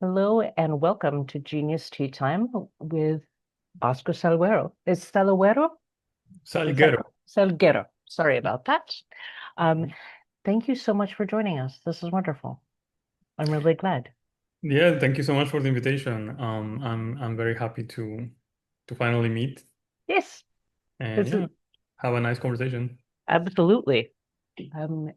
Hello and welcome to Genius Tea Time with Oscar Salguero. Is Salguero? Is that Salguero. Salguero? Sorry about that. Um, Thank you so much for joining us. This is wonderful. I'm really glad. Yeah, thank you so much for the invitation. I'm very happy to finally meet Yes, and this is yeah, have a nice conversation. absolutely. Um,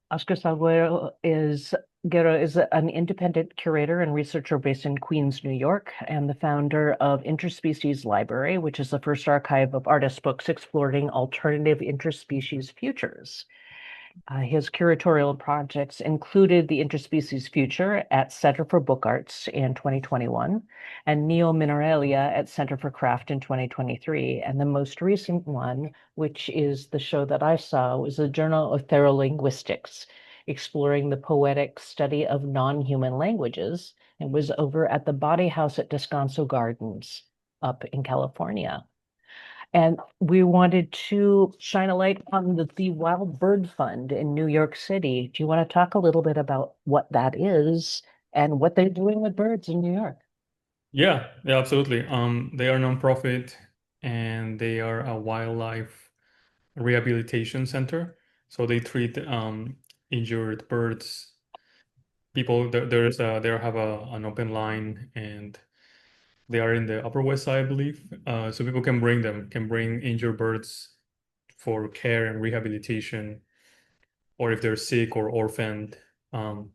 Oscar Salguero is Guerra is an independent curator and researcher based in Queens, New York, and the founder of Interspecies Library, which is the first archive of artist books exploring alternative interspecies futures. His curatorial projects included the Interspecies Future at Center for Book Arts in 2021 and NEO MINERALIA at Center for Craft in 2023. And the most recent one, which is the show that I saw, was the Journal of Therolinguistics, exploring the poetic study of non-human languages. It was over at the Boddy House at Descanso Gardens up in California. And we wanted to shine a light on the Wild Bird Fund in New York City. Do you want to talk a little bit about what that is and what they're doing with birds in New York? Yeah, absolutely. They are nonprofit and they are a wildlife rehabilitation center. So they treat injured birds. People they have an open line and they are in the Upper West Side, I believe. So people can bring injured birds for care and rehabilitation or if they're sick or orphaned. Um,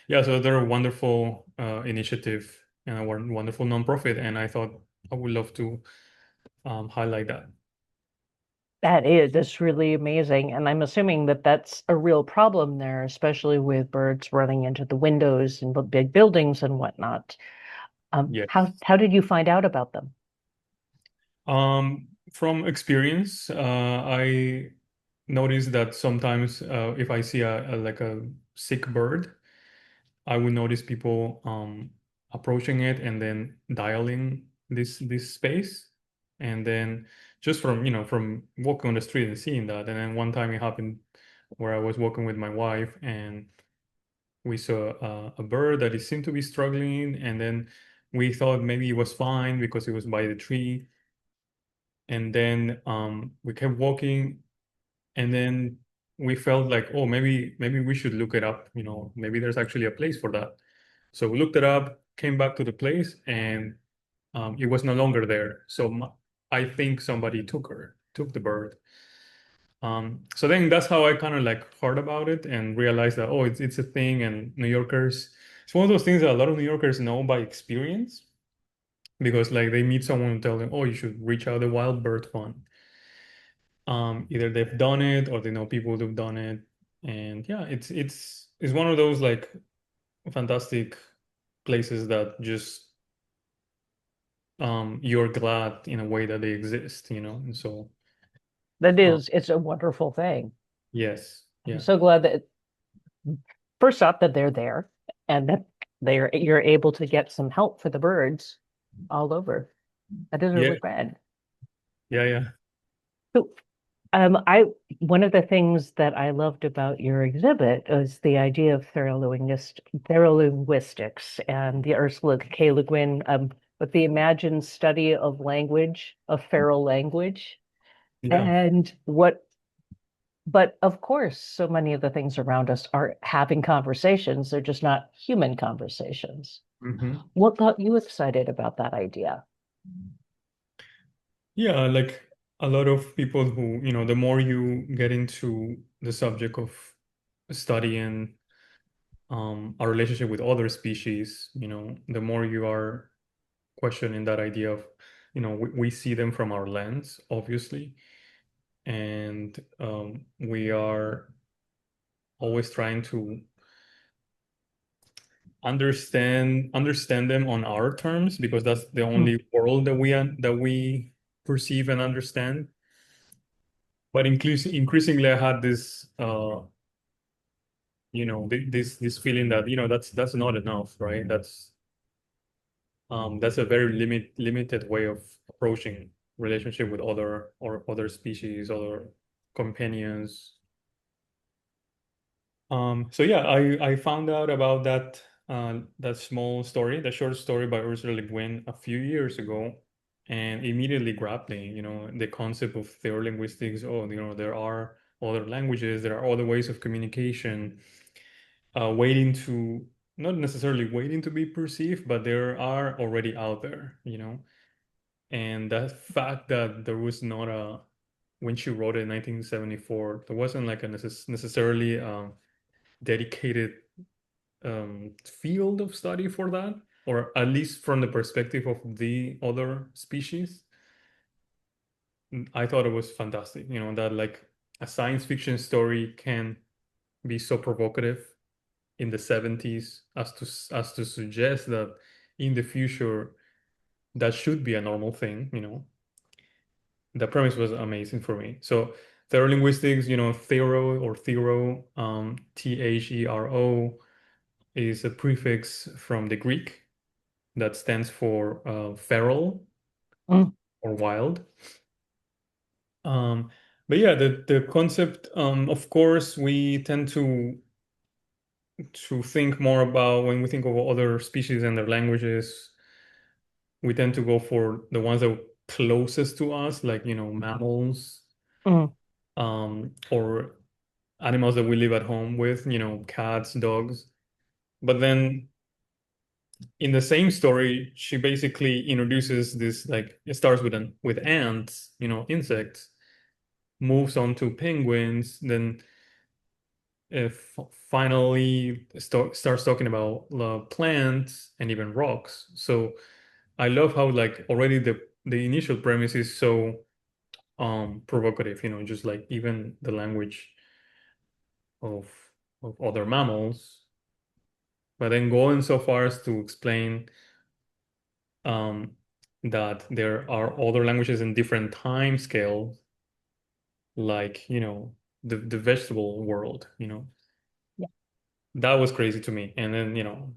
yeah, so they're a wonderful initiative and a wonderful nonprofit, and I thought I would love to highlight that. That's really amazing. And I'm assuming that that's a real problem there, especially with birds running into the windows and the big buildings and whatnot. Yes. How did you find out about them? From experience, I noticed that sometimes if I see like a sick bird, I would notice people approaching it and then dialing this space, and then just from from walking on the street and seeing that, and then one time it happened where I was walking with my wife and we saw a bird that it seemed to be struggling, and then we thought maybe it was fine because it was by the tree, and then we kept walking, and then we felt like, oh, maybe we should look it up, maybe there's actually a place for that. So we looked it up, came back to the place, and it was no longer there. So I think somebody took the bird. So then that's how I kind of like heard about it and realized that, oh, it's a thing, and New Yorkers, it's one of those things that a lot of New Yorkers know by experience because like they meet someone and tell them, oh, you should reach out the Wild Bird Fund. Either they've done it or they know people who've done it, and yeah, it's one of those like fantastic places that just you're glad in a way that they exist, and so uh, It's a wonderful thing. yes, I'm yeah, so glad that first off that they're there and that you're able to get some help for the birds all over. That is yeah, really rad. yeah. So, I one of the things that I loved about your exhibit was the idea of therolinguistics and the Ursula K. LeGuin with the imagined study of language, of feral language, Yeah. and what. But of course, so many of the things around us are having conversations. They're just not human conversations. Hmm. What got you excited about that idea? Yeah, like a lot of people who, the more you get into the subject of studying our relationship with other species, the more you are questioning that idea of, we see them from our lens, obviously, and we are always trying to understand them on our terms because that's the Hmm. only world that we perceive and understand. But increasingly, I had this this feeling that that's not enough, right? That's a very limited way of approaching relationship with other species, other companions. So yeah, I found out about that that small story, that short story by Ursula Le Guin a few years ago, and immediately grabbed me, the concept of theolinguistics. Oh, there are other languages, there are other ways of communication, waiting to, not necessarily waiting to be perceived, but there are already out there. And that fact that there was not when she wrote it in 1974, there wasn't like a necessarily dedicated field of study for that, or at least from the perspective of the other species. I thought it was fantastic, that like a science fiction story can be so provocative in the 70s as to suggest that in the future that should be a normal thing. The premise was amazing for me. So therolinguistics, thero or thero, thero is a prefix from the Greek that stands for feral Mm, or wild. Um, but yeah, the concept, of course, we tend to think more about when we think of other species and their languages, we tend to go for the ones that are closest to us, like, mammals, mm, or animals that we live at home with, cats, dogs. But then in the same story, she basically introduces this, like it starts with ants, insects, moves on to penguins, then if finally starts talking about plants and even rocks. So I love how like already the initial premise is so provocative, just like even the language of other mammals, but then going so far as to explain um, that there are other languages in different time scales, like, the vegetable world. yeah, That was crazy to me. And then,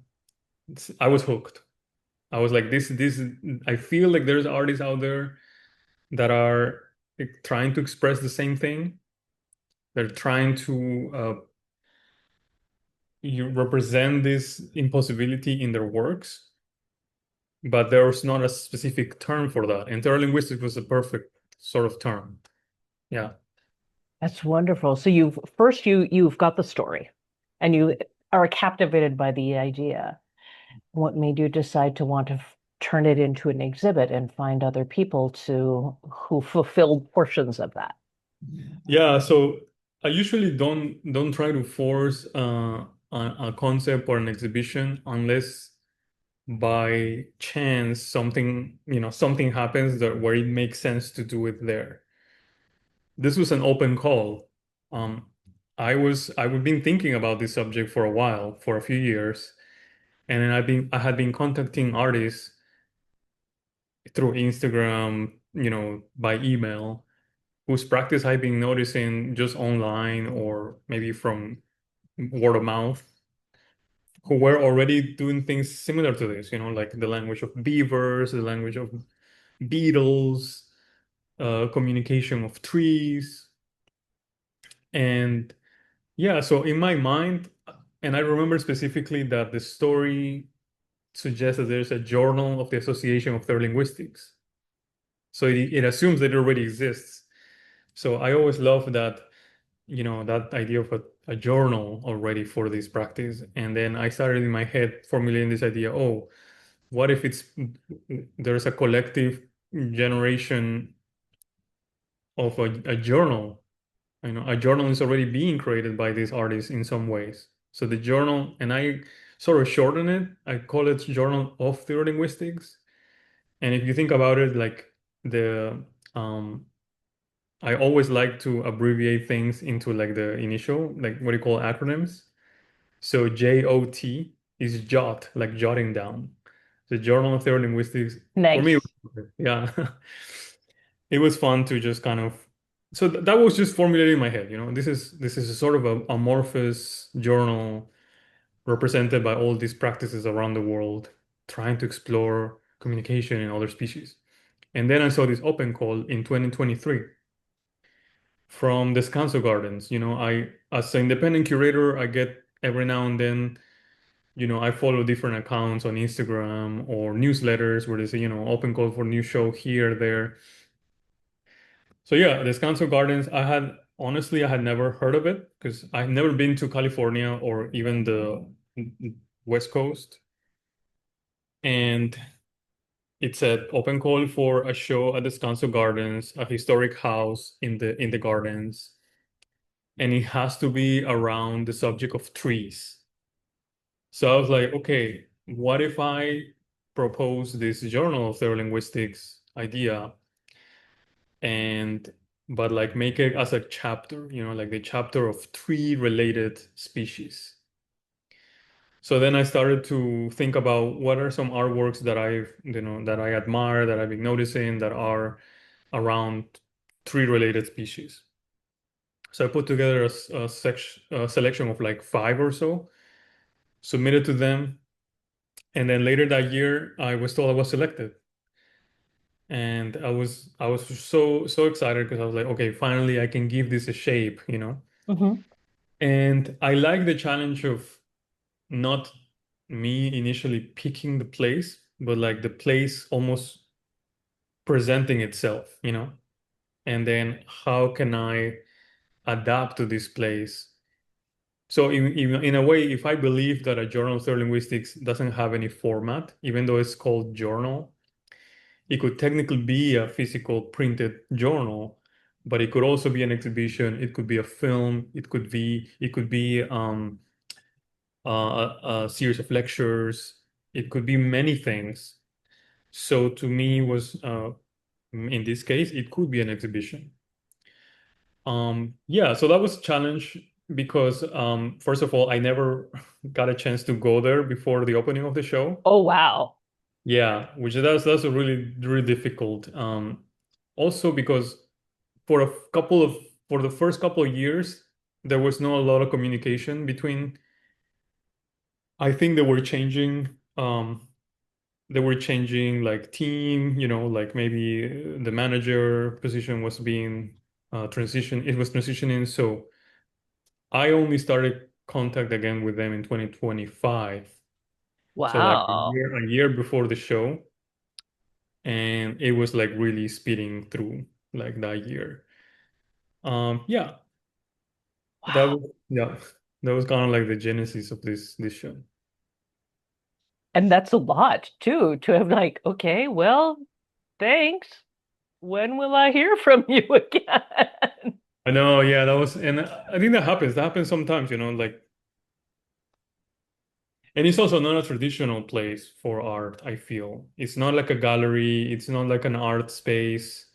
I was hooked. I was like, I feel like there's artists out there that are like, trying to express the same thing. They're trying to you represent this impossibility in their works, but there's not a specific term for that. And linguistics was a perfect sort of term. Yeah. that's wonderful. So you've got the story and you are captivated by the idea. What made you decide to want to turn it into an exhibit and find other people to who fulfilled portions of that? Yeah, so I usually don't try to force a concept or an exhibition unless by chance something happens that where it makes sense to do it there. This was an open call. Um, I've been thinking about this subject for a while, for a few years, and then I had been contacting artists through Instagram, by email, whose practice I've been noticing just online or maybe from word of mouth, who were already doing things similar to this, like the language of beavers, the language of beetles, communication of trees. And yeah, so in my mind, and I remember specifically that the story suggests that there's a journal of the Association of Therolinguistics. So it assumes that it already exists. So I always love that, that idea of a journal already for this practice. And then I started in my head formulating this idea, oh, what if there's a collective generation of a journal? A journal is already being created by these artists in some ways. So the journal, and I sort of shorten it, I call it Journal of Therolinguistics. And if you think about it, like the I always like to abbreviate things into like the initial, like what do you call acronyms? So JOT is jot, like jotting down. The Journal of Therolinguistics, for me, Nice. yeah, it was fun to just kind of. So that was just formulated in my head. This is a sort of a amorphous journal represented by all these practices around the world, trying to explore communication in other species. And then I saw this open call in 2023 from Descanso Gardens. I, as an independent curator, I get every now and then I follow different accounts on Instagram or newsletters where they say, open call for new show here, there. So yeah, Descanso Gardens, I had never heard of it because I've never been to California or even the West Coast. And it's an open call for a show at Descanso Gardens, a historic house in the gardens. And it has to be around the subject of trees. So I was like, okay, what if I propose this Journal of Therolinguistics idea and but like make it as a chapter, like the chapter of tree related species. So then I started to think about what are some artworks that I admire, that I've been noticing that are around tree related species. So I put together a selection of like five or so, submitted to them, and then later that year I was told I was selected. And I was so excited because I was like, okay, finally I can give this a shape. Hmm. And I like the challenge of not me initially picking the place, but like the place almost presenting itself. And then how can I adapt to this place? So in a way, if I believe that a journal of Linguistics doesn't have any format, even though it's called journal, it could technically be a physical printed journal, but it could also be an exhibition. It could be a film. It could be a series of lectures. It could be many things. So to me was in this case, it could be an exhibition. Yeah, so that was a challenge because first of all, I never got a chance to go there before the opening of the show. Oh, wow. Yeah, which that's a really difficult. Also because for a couple of for the first couple of years, there was not a lot of communication between. I think they were changing like team, like maybe the manager position was being it was transitioning. So I only started contact again with them in 2025. So like a Wow. year, a year before the show, and it was like really speeding through like that year. Yeah, that Wow. was yeah, that was kind of like the genesis of this show. And that's a lot too, to have like, okay, well, thanks. When will I hear from you again? I know, yeah, that was, and I think that happens. That happens sometimes, like, and it's also not a traditional place for art, I feel. It's not like a gallery, it's not like an art space.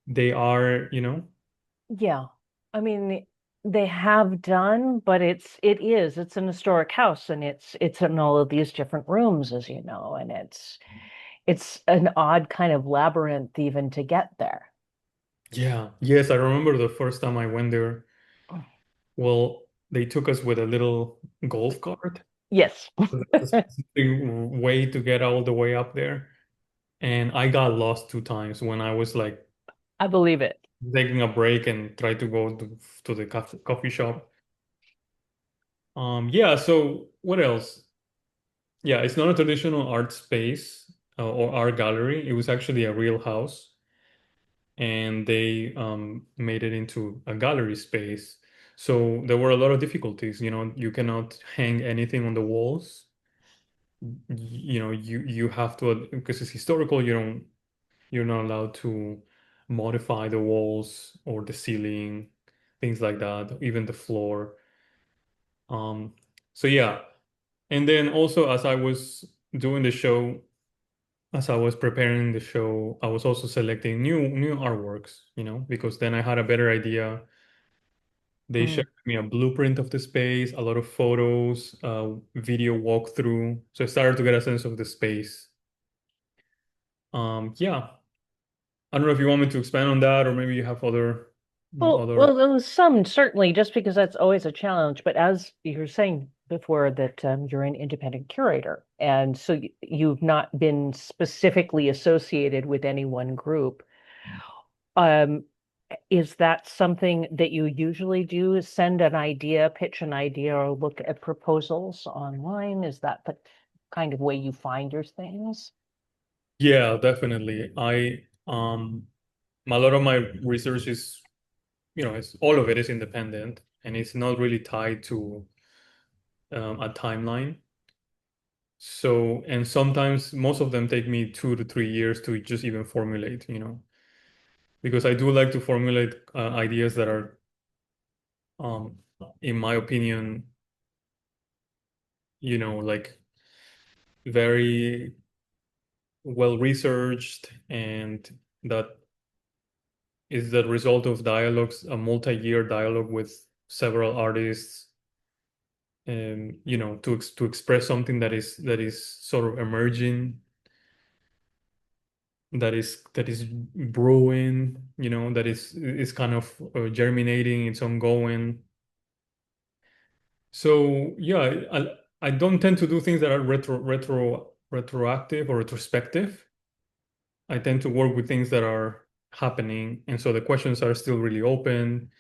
They are. Yeah. I mean, they have done, but it's an historic house and it's in all of these different rooms, as you know, and it's an odd kind of labyrinth even to get there. Yeah. Yes, I remember the first time I went there. Well, they took us with a little golf cart. Yes, That's a specific way to get all the way up there. And I got lost two times when I was like I believe it. taking a break and tried to go to the coffee shop. Yeah, so what else? Yeah, it's not a traditional art space or art gallery. It was actually a real house, and they made it into a gallery space. So there were a lot of difficulties. You cannot hang anything on the walls. You have to, because it's historical. You're not allowed to modify the walls or the ceiling, things like that, even the floor. Um, so yeah, and then also as I was doing the show. As I was preparing the show, I was also selecting new artworks, because then I had a better idea. They Mm. shared me a blueprint of the space, a lot of photos, video walkthrough. So I started to get a sense of the space. Yeah, I don't know if you want me to expand on that, or maybe you have other, Well, other. well, there was some certainly, just because that's always a challenge. But as you were saying before, that you're an independent curator, and so you've not been specifically associated with any one group. Um, is that something that you usually do? Send an idea, pitch an idea, or look at proposals online? Is that the kind of way you find your things? Yeah, definitely. A lot of my research is, it's all of it is independent and it's not really tied to a timeline. So, and sometimes most of them take me 2 to 3 years to just even formulate, because I do like to formulate ideas that are, um, in my opinion, like very well researched, and that is the result of dialogues, a multi-year dialogue with several artists, to express something that is sort of emerging, that is brewing, that is kind of germinating, it's ongoing. So yeah, I don't tend to do things that are retroactive or retrospective. I tend to work with things that are happening, and so the questions are still really open,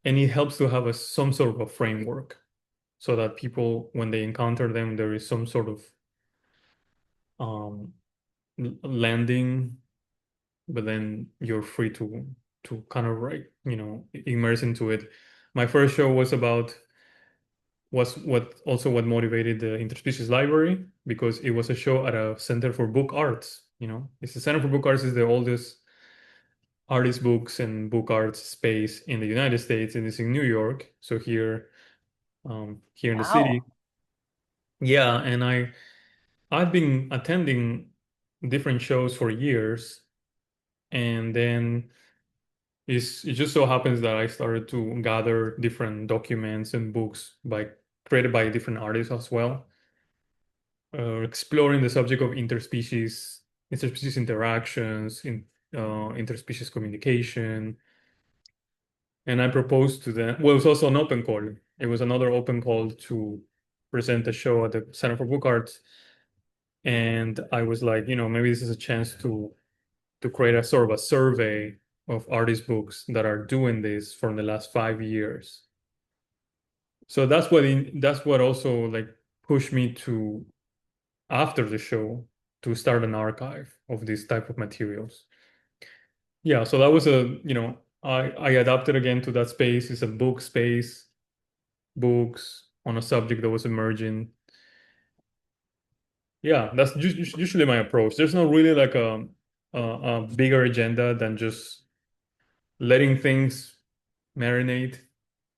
and it helps to have some sort of a framework so that people, when they encounter them, there is some sort of um, landing, but then you're free to kind of immerse into it. My first show was what motivated the Interspecies Library, because it was a show at a Center for Book Arts. It's the Center for Book Arts is the oldest artist books and book arts space in the United States, and it's in New York. So here in the city. Wow. Yeah, and I've been attending different shows for years, and then it just so happens that I started to gather different documents and books created by different artists as well, exploring the subject of interspecies interactions, interspecies communication. And I proposed to them. Well, it was also an open call. It was another open call to present a show at the Center for Book Arts. And I was like, maybe this is a chance to create a sort of a survey of artist books that are doing this for the last 5 years. So that's what also like pushed me to, after the show, to start an archive of this type of materials. Yeah, so that was I adapted again to that space. It's a book space, books on a subject that was emerging. Yeah, that's usually my approach. There's not really like a bigger agenda than just letting things marinate,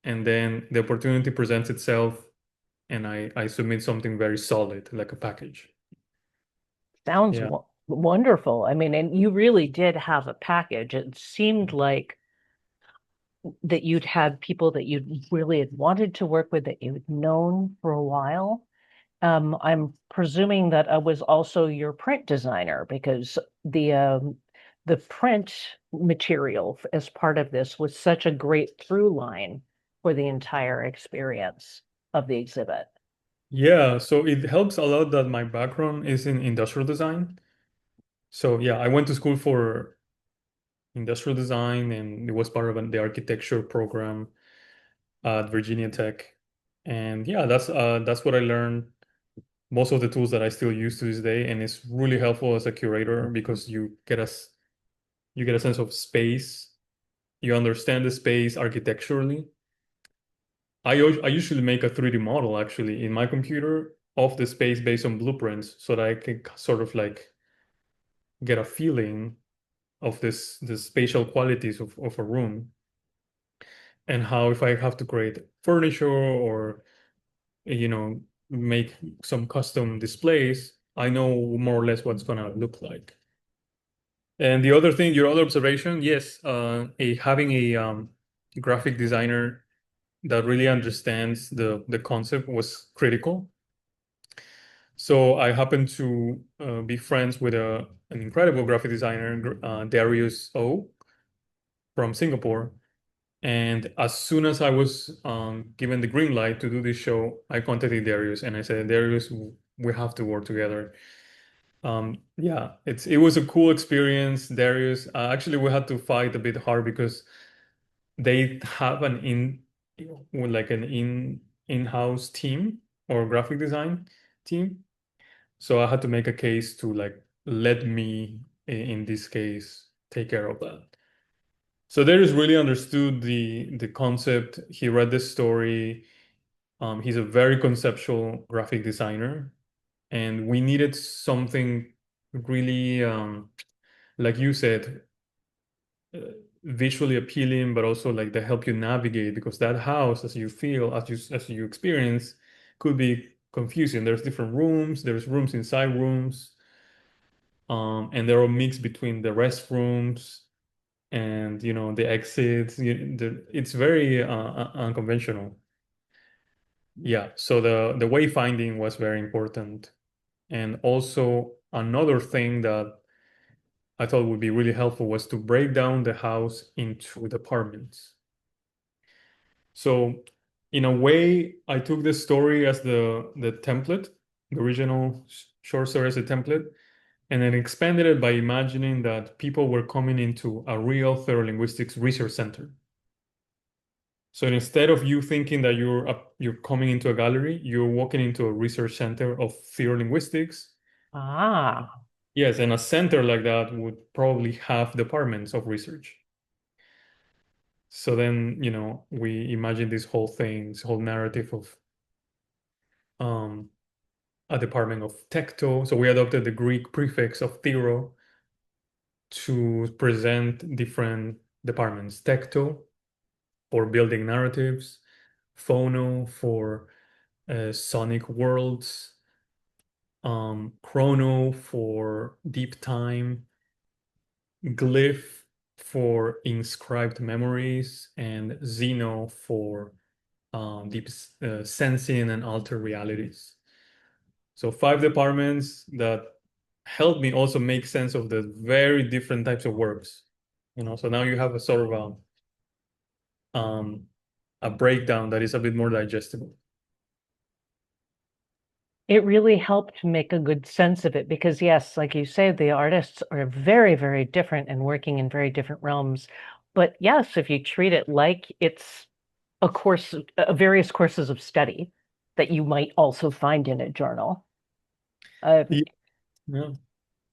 and then the opportunity presents itself, and I submit something very solid, like a package. Sounds Yeah. wonderful. I mean, and you really did have a package. It seemed like that you'd had people that you really had wanted to work with, that you'd known for a while. I'm presuming that I was also your print designer, because the print material as part of this was such a great through line for the entire experience of the exhibit. Yeah, so it helps a lot that my background is in industrial design. So yeah, I went to school for industrial design, and it was part of the architecture program at Virginia Tech. And yeah, that's what I learned. Most of the tools that I still use to this day, and it's really helpful as a curator because you get a sense of space. You understand the space architecturally. I usually make a 3D model actually in my computer of the space based on blueprints, so that I can sort of like get a feeling of the spatial qualities of a room, and how, if I have to create furniture or you know make some custom displays, I know more or less what's gonna look like. And the other thing, your other observation, yes, having a graphic designer that really understands the concept was critical. So I happen to be friends with an incredible graphic designer, Darius O from Singapore. And as soon as I was given the green light to do this show, I contacted Darius and I said, Darius, we have to work together. Yeah, it was a cool experience, Darius. Actually, we had to fight a bit hard because they have like an in-house team or graphic design team. So I had to make a case to like let me, in this case, take care of that. So Darius really understood the concept. He read the story. He's a very conceptual graphic designer, and we needed something really, like you said, uh, visually appealing, but also like that help you navigate because that house, as you feel, as you experience, could be confusing. There's different rooms. There's rooms inside rooms, and they're all mixed between the restrooms and the exits. It's very unconventional. Yeah, so the wayfinding was very important. And also another thing that I thought would be really helpful was to break down the house into departments. So in a way, I took the story as the template, the original short story as a template, and then expanded it by imagining that people were coming into a real Therolinguistics research center. So instead of you thinking that you're coming into a gallery, you're walking into a research center of theolinguistics. Ah, Yes, and a center like that would probably have departments of research. So then, we imagine this whole thing, this whole narrative of um, a department of tecto. So we adopted the Greek prefix of thero to present different departments. Tecto for building narratives, phono for sonic worlds, chrono for deep time, glyph for inscribed memories, and xeno for deep sensing and altered realities. So five departments that help me also make sense of the very different types of works. So now you have a sort of a breakdown that is a bit more digestible. it really helped make a good sense of it because, yes, like you say, the artists are very, very different and working in very different realms. But yes, if you treat it like it's a course, various courses of study that you might also find in a journal, uh, Yeah, yeah,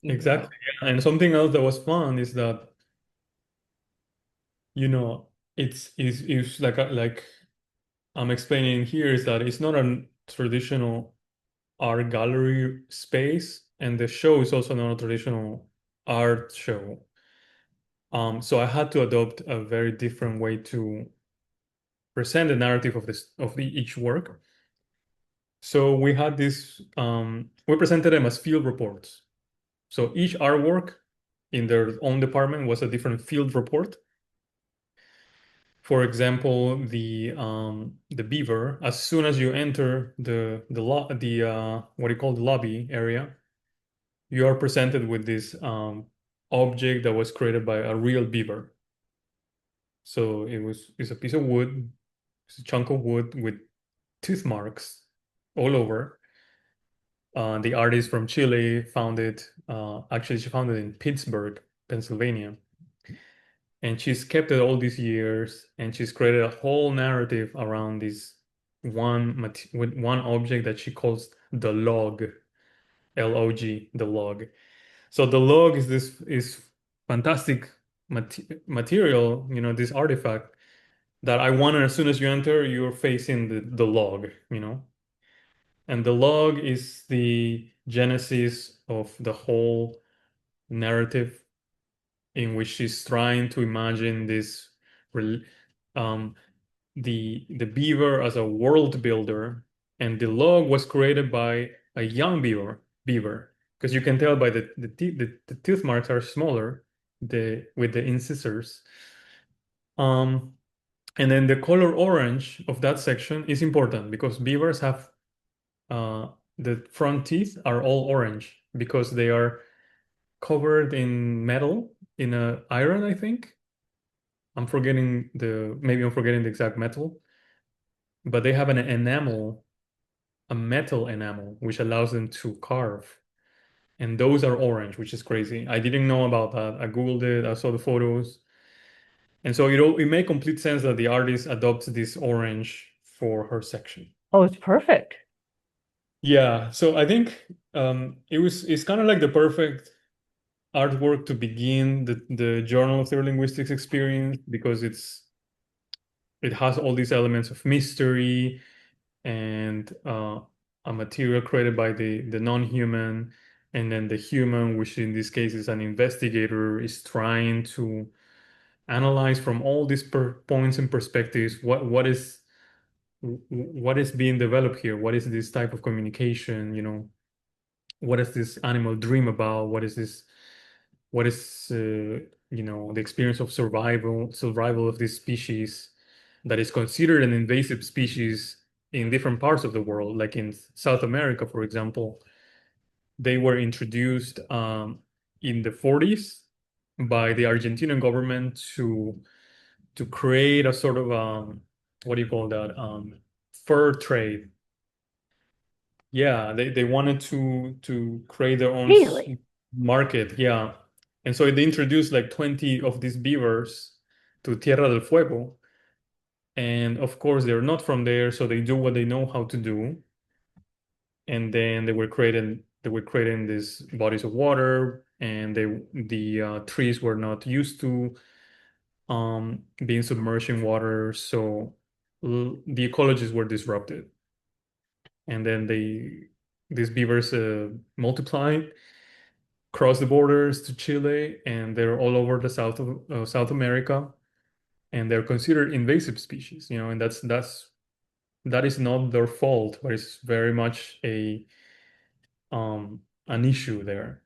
you exactly. know, Yeah. And something else that was fun is that, you know, it's like I'm explaining here is that it's not a traditional art gallery space, and the show is also not a traditional art show. So I had to adopt a very different way to present the narrative of each work. So we had we presented them as field reports. So each artwork in their own department was a different field report. For example, the beaver, as soon as you enter the what do you call the lobby area, you are presented with this object that was created by a real beaver. So it's a piece of wood, it's a chunk of wood with tooth marks all over. The artist from Chile found it. Actually, she found it in Pittsburgh, Pennsylvania, and she's kept it all these years. And she's created a whole narrative around this with one object that she calls the log, log, the log. So the log is this is fantastic material, this artifact that I wanted as soon as you enter, you're facing the log, And the log is the genesis of the whole narrative in which she's trying to imagine this rel- um the beaver as a world builder, and the log was created by a young beaver because you can tell by the tooth marks are smaller the with the incisors. Um, and then the color orange of that section is important because beavers have uh, the front teeth are all orange because they are covered in metal, in a iron, I think. Maybe I'm forgetting the exact metal, but they have an enamel, a metal enamel, which allows them to carve. and those are orange, which is crazy. I didn't know about that. I Googled it, I saw the photos. And so it made complete sense that the artist adopts this orange for her section. Oh, it's perfect. Yeah, so I think it's kind of like the perfect artwork to begin the Journal of Therolinguistics experience because it has all these elements of mystery and a material created by the non-human, and then the human, which in this case is an investigator, is trying to analyze from all these points and perspectives what is being developed here, what is this type of communication, what does this animal dream about, what is the experience of survival of this species that is considered an invasive species in different parts of the world, like in South America, for example. They were introduced in the 40s by the Argentinian government to create a sort of what do you call that, fur trade. Yeah, they wanted to create their own Really? market. Yeah. And so they introduced like 20 of these beavers to Tierra del Fuego. And of course, they're not from there, so they do what they know how to do. And then they were creating these bodies of water, and the trees were not used to being submerged in water, so the ecologies were disrupted. And then these beavers multiplied, crossed the borders to Chile, and they're all over the South America, and they're considered invasive species, and that is not their fault, but it's very much an issue there.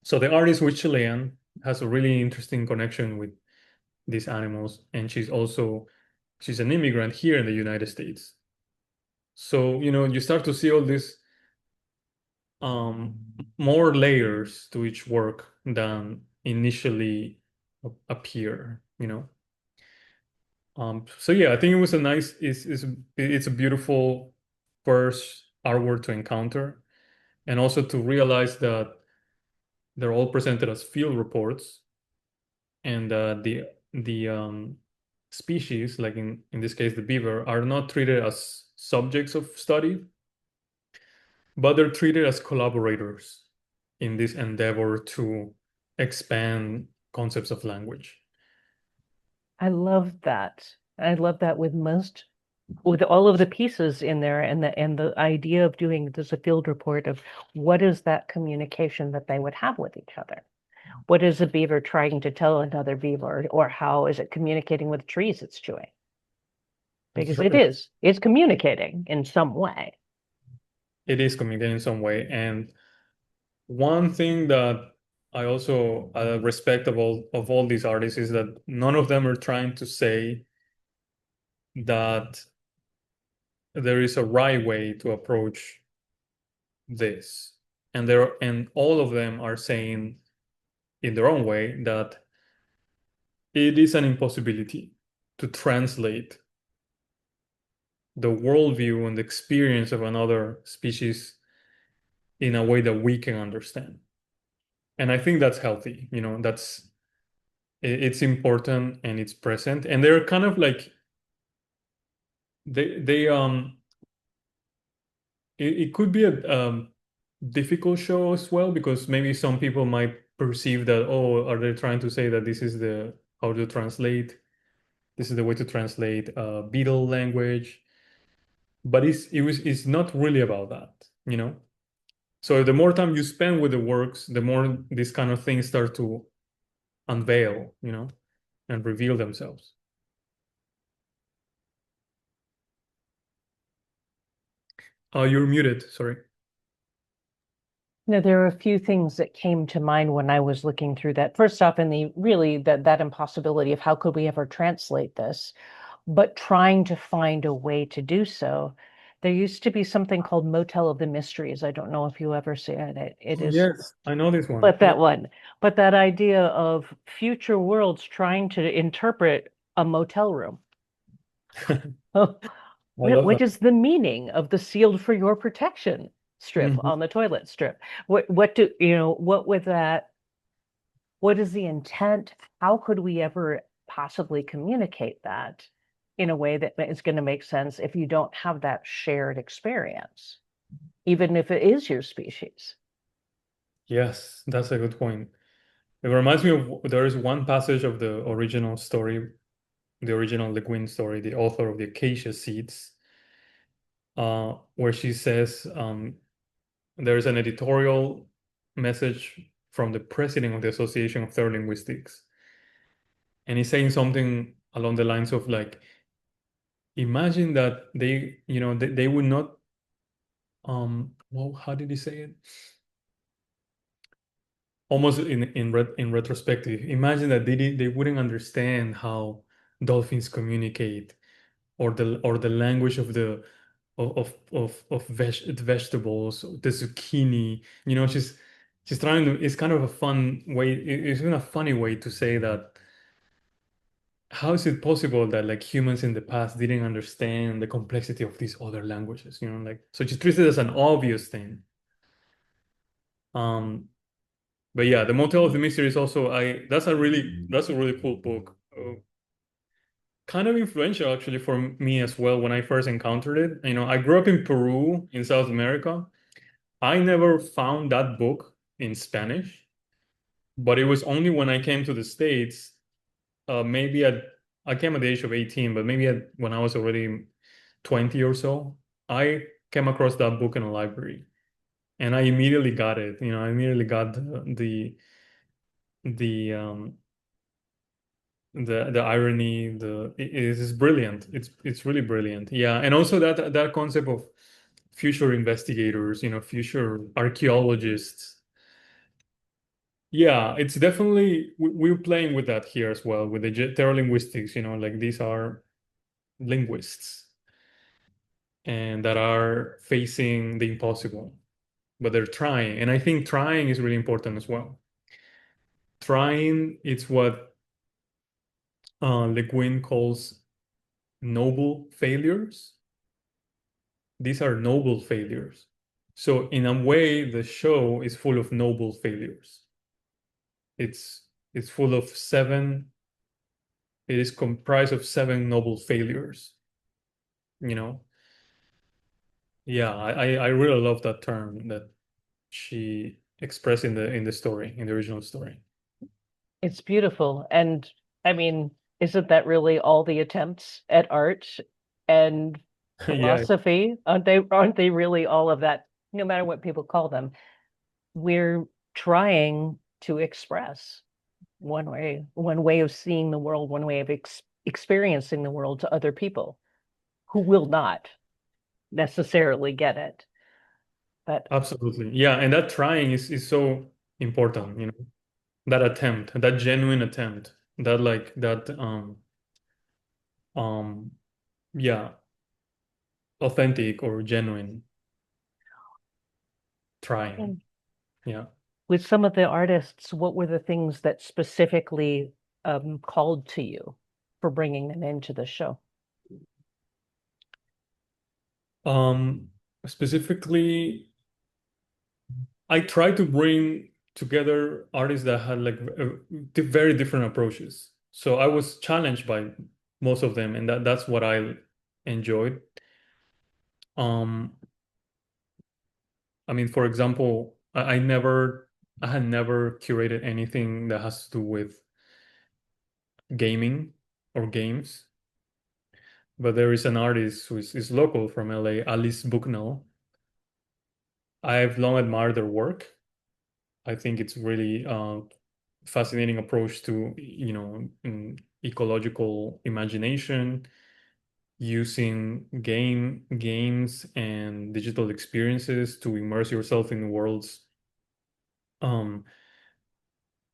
So the artist, which Chilean, has a really interesting connection with these animals, and she's an immigrant here in the United States. So, you start to see all these um, more layers to each work than initially appear. So yeah, I think it was it's a beautiful first artwork to encounter, and also to realize that they're all presented as field reports, and the species, like in this case the beaver, are not treated as subjects of study, but they're treated as collaborators in this endeavor to expand concepts of language. I love that. I love that with all of the pieces in there and the idea of doing this a field report of what is that communication that they would have with each other. What is a beaver trying to tell another beaver, or how is it communicating with trees it's chewing? Because it's communicating in some way. It is communicating in some way. And one thing that I also respect of all these artists is that none of them are trying to say that there is a right way to approach this. And all of them are saying in their own way that it is an impossibility to translate the worldview and the experience of another species in a way that we can understand. And I think that's healthy. It's important and it's present. And they're kind of like they it could be a difficult show as well, because maybe some people might perceive that, oh, are they trying to say that this is the how to translate, this is the way to translate beetle language. But it's not really about that. So the more time you spend with the works, the more these kind of things start to unveil, and reveal themselves. You're muted, sorry. There are a few things that came to mind when I was looking through that. First off, in the really that impossibility of how could we ever translate this, but trying to find a way to do so. There used to be something called Motel of the Mysteries. I don't know if you ever see it. It is, Yes, I know this one. but that one, but that idea of future worlds trying to interpret a motel room. I love What that. is the meaning of the sealed for your protection? strip, Mhm. on the toilet strip. What do you know, what would that, what is the intent? How could we ever possibly communicate that in a way that is going to make sense if you don't have that shared experience, even if it is your species? Yes, that's a good point. It reminds me of there is one passage of the original story, the original LeGuin story, the author of the Acacia seeds, where she says there's an editorial message from the president of the Association of Therolinguistics, and he's saying something along the lines of like, imagine that they would not well, how did he say it? Almost in retrospective, imagine that they wouldn't understand how dolphins communicate or the language of the vegetables, the zucchini. She's trying to. It's kind of a fun way. It's been a funny way to say that. How is it possible that like humans in the past didn't understand the complexity of these other languages? Like so she treats it as an obvious thing. Um, but yeah, the Motel of the Mystery is also I that's a really cool book. Kind of influential actually for me as well when I first encountered it. I grew up in Peru in South America. I never found that book in Spanish, but it was only when I came to the States, maybe I came at the age of 18, but maybe when I was already 20 or so, I came across that book in a library and I immediately got it. I immediately got the the irony, it is brilliant. It's really brilliant. Yeah, and also that concept of future investigators, future archaeologists. Yeah, it's definitely we're playing with that here as well with the therolinguistics, like these are linguists and that are facing the impossible, but they're trying. And I think trying is really important as well. Trying, it's what LeGuin calls noble failures. These are noble failures. So in a way, the show is full of noble failures. It's it's full of seven, it is comprised of seven noble failures, you know? Yeah, I really love that term that she expressed in the story, in the original story. It's beautiful. And I mean, isn't that really all the attempts at art and Yeah, philosophy? Aren't they really all of that, no matter what people call them? We're trying to express one way of seeing the world, one way of experiencing the world to other people who will not necessarily get it. But absolutely. Yeah, and that trying is so important, that attempt, that genuine attempt, that like that um yeah, authentic or genuine trying. and Yeah. with some of the artists, what were the things that specifically called to you for bringing them into the show? Um, Specifically, I try to bring together artists that had like very different approaches. So I was challenged by most of them, and that's what I enjoyed. Um, I mean, for example, I had never curated anything that has to do with gaming or games, but there is an artist who is local from LA, Alice Bucknell. I've long admired their work. I think it's really fascinating approach to, ecological imagination, using games and digital experiences to immerse yourself in worlds um,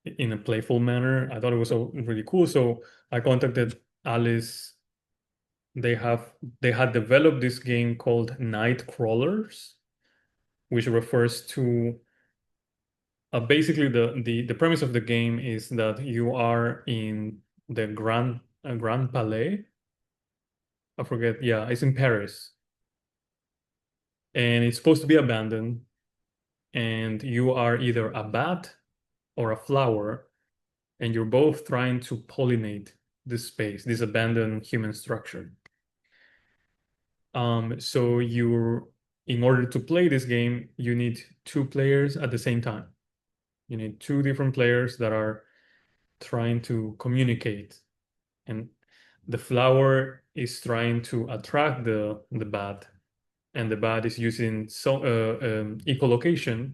in a playful manner. I thought it was so really cool. So I contacted Alice. They have they had developed this game called Night Crawlers, which refers to basically the premise of the game is that you are in the Grand Palais. I forget. Yeah, it's in Paris. and it's supposed to be abandoned, and you are either a bat or a flower, and you're both trying to pollinate this space, this abandoned human structure. So in order to play this game, you need two players at the same time. You need two different players that are trying to communicate, and the flower is trying to attract the bat, and the bat is using echolocation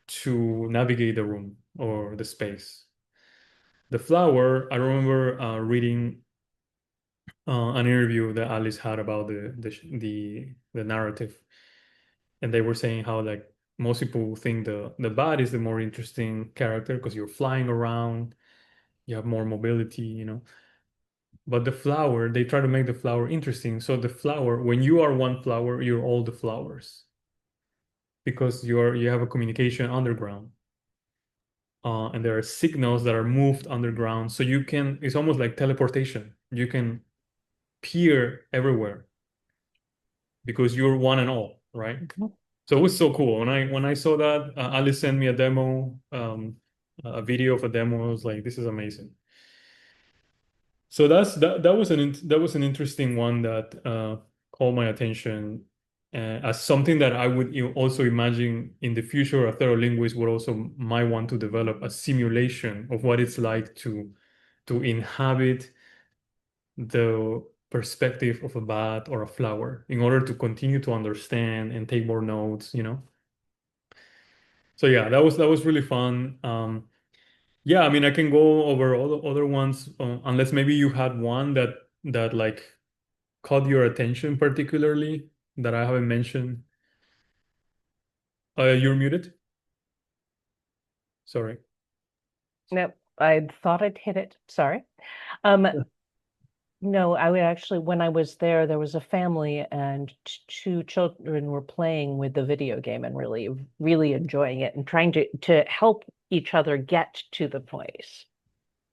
to navigate the room or the space. The flower, I remember reading an interview that Alice had about the narrative, and they were saying how like most people think the bat is the more interesting character because you're flying around, you have more mobility, But the flower, they try to make the flower interesting. So the flower, when you are one flower, you're all the flowers because you have a communication underground. And there are signals that are moved underground. So it's almost like teleportation. You can peer everywhere because you're one and all, right? Mhm. So it was so cool. When I saw that, Alice sent me a demo, a video of a demo. I was like, this is amazing. So that was an interesting one that caught my attention as something that I would also imagine in the future a linguist would also might want to develop a simulation of what it's like to inhabit the perspective of a bat or a flower in order to continue to understand and take more notes. So yeah, that was really fun. Yeah, I mean, I can go over all the other ones, unless maybe you had one that like caught your attention particularly that I haven't mentioned. You're muted. Sorry. Nope, I thought I'd hit it. Sorry. Um, Yeah. no, I would actually, when I was there was a family and two children were playing with the video game and really, really enjoying it and trying to help each other get to the place.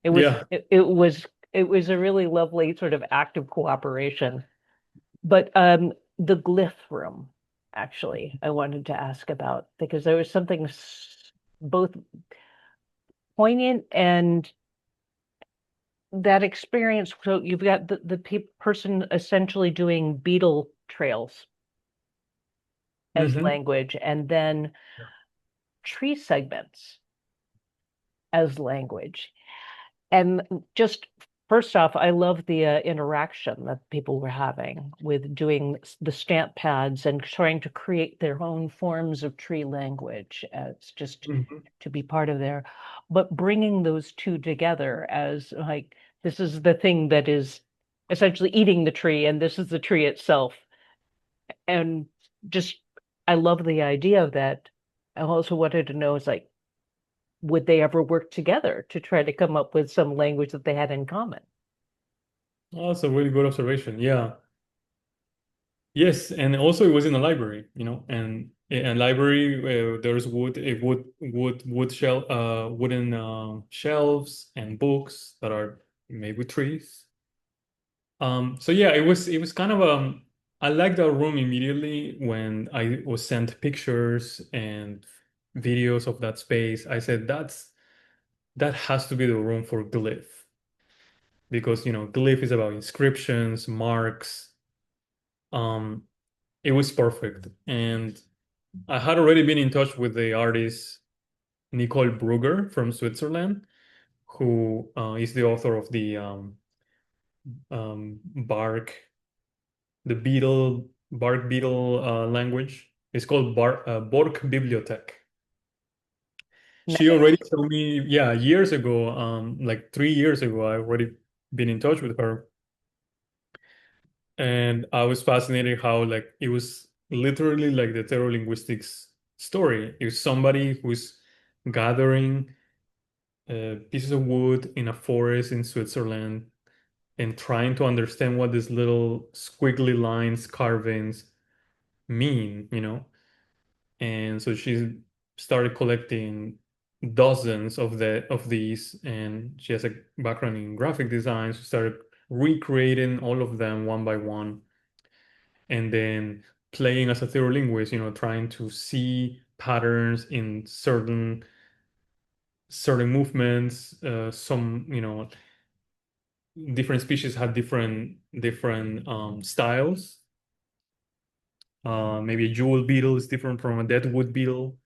It was Yeah. it, it was it was a really lovely sort of act of cooperation. But the glyph room, actually, I wanted to ask about because there was something both poignant and that experience. So you've got the person essentially doing beetle trails as Hmm. language, and then tree segments as language. And just first off, I love the interaction that people were having with doing the stamp pads and trying to create their own forms of tree language as just Hmm. to be part of there. But bringing those two together as like, this is the thing that is essentially eating the tree, and this is the tree itself. And just, I love the idea of that. I also wanted to know is like, would they ever work together to try to come up with some language that they had in common? Oh, that's a really good observation. Yeah. Yes, and also it was in a library, and in a library there's wooden shelves and books that are made with trees. So yeah, it was kind of I liked that room immediately when I was sent pictures and videos of that space. I said that has to be the room for glyph because glyph is about inscriptions, marks. Um, it was perfect, and I had already been in touch with the artist Nicole Brugger from Switzerland, who is the author of the bark, the beetle, bark beetle language. It's called Bork Bibliothek. She already Nice. told me, yeah, years ago, like 3 years ago, I already been in touch with her. And I was fascinated how like it was literally like the linguistics story. It was somebody who's gathering pieces of wood in a forest in Switzerland and trying to understand what these little squiggly lines, carvings mean. And so she started collecting dozens of these, and she has a background in graphic design. She started recreating all of them one by one, and then playing as a theolinguist, trying to see patterns in certain movements. Some, different species have different styles. Maybe a jewel beetle is different from a deadwood beetle.